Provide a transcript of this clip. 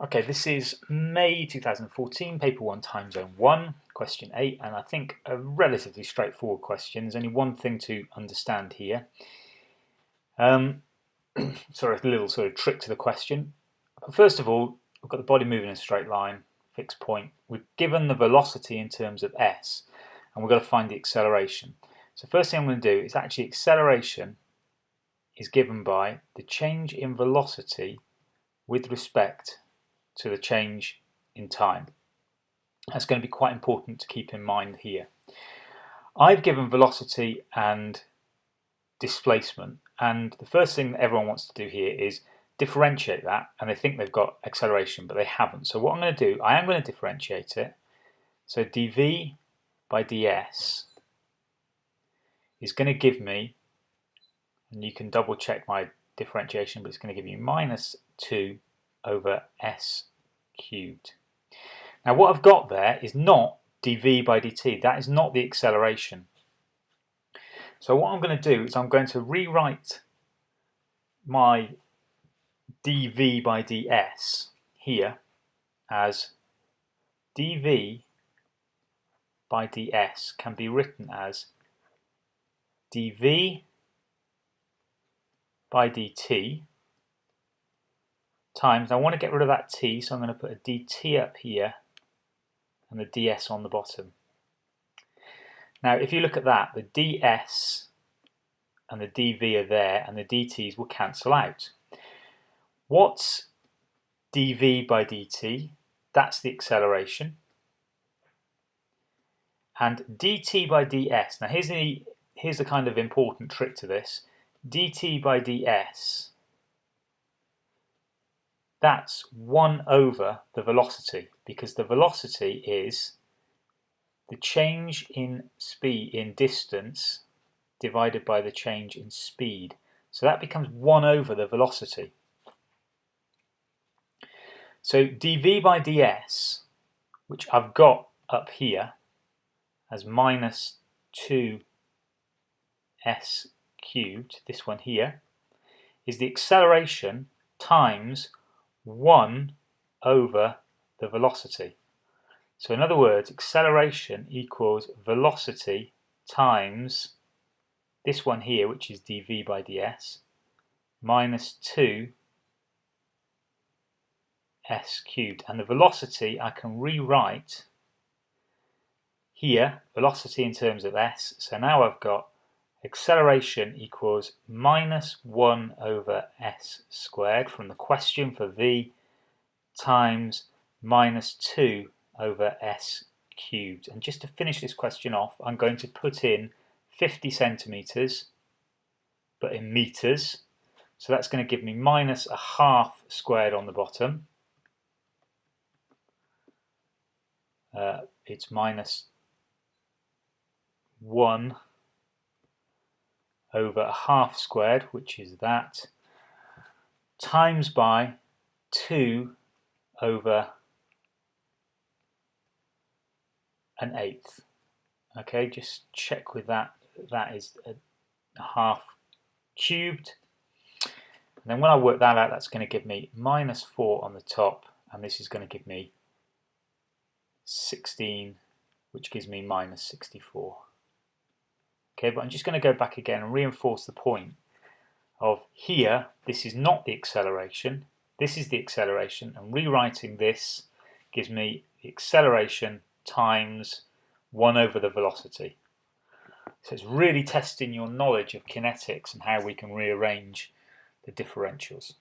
Okay, this is May 2014, paper 1 time zone 1, question 8, and I think a relatively straightforward question. There's only one thing to understand here. Sorry, a little sort of trick to the question. First of all, we've got the body moving in a straight line, fixed point. We've given the velocity in terms of s, and we've got to find the acceleration. So first thing I'm going to do is actually acceleration is given by the change in velocity with respect to the change in time. That's going to be quite important to keep in mind here. I've given velocity and displacement, and the first thing that everyone wants to do here is differentiate that, and they think they've got acceleration, but they haven't. So what I'm going to do, I am going to differentiate it. So dv by ds is going to give me, and you can double check my differentiation, but it's going to give you minus 2 over s cubed. Now what I've got there is not dv by dt, that is not the acceleration. So what I'm going to do is I'm going to rewrite my dv by ds here as dv by ds can be written as dv by dt times, I want to get rid of that t, so I'm going to put a dt up here and the ds on the bottom. Now if you look at that, the ds and the dv are there and the dt's will cancel out. What's dv by dt? That's the acceleration. And dt by ds, now here's the kind of important trick to this. dt by ds, that's 1 over the velocity, because the velocity is the change in speed in distance divided by the change in speed. So that becomes 1 over the velocity. So dv by ds, which I've got up here as minus 2 s cubed, this one here, is the acceleration times 1 over the velocity. So in other words, acceleration equals velocity times this one here, which is dv by ds, minus 2 s cubed. And the velocity I can rewrite here, velocity in terms of s. So now I've got acceleration equals minus 1 over s squared from the question for v times minus 2 over s cubed. And just to finish this question off, I'm going to put in 50 centimeters, but in meters. So that's going to give me minus a half squared on the bottom. It's minus 1 over a half squared, which is that, times by 2 over an eighth. Okay, just check with that. That is a half cubed. And then when I work that out, that's going to give me minus 4 on the top, and this is going to give me 16, which gives me minus 64. Okay, but I'm just going to go back again and reinforce the point of here, this is not the acceleration, this is the acceleration, and rewriting this gives me the acceleration times 1 over the velocity. So it's really testing your knowledge of kinetics and how we can rearrange the differentials.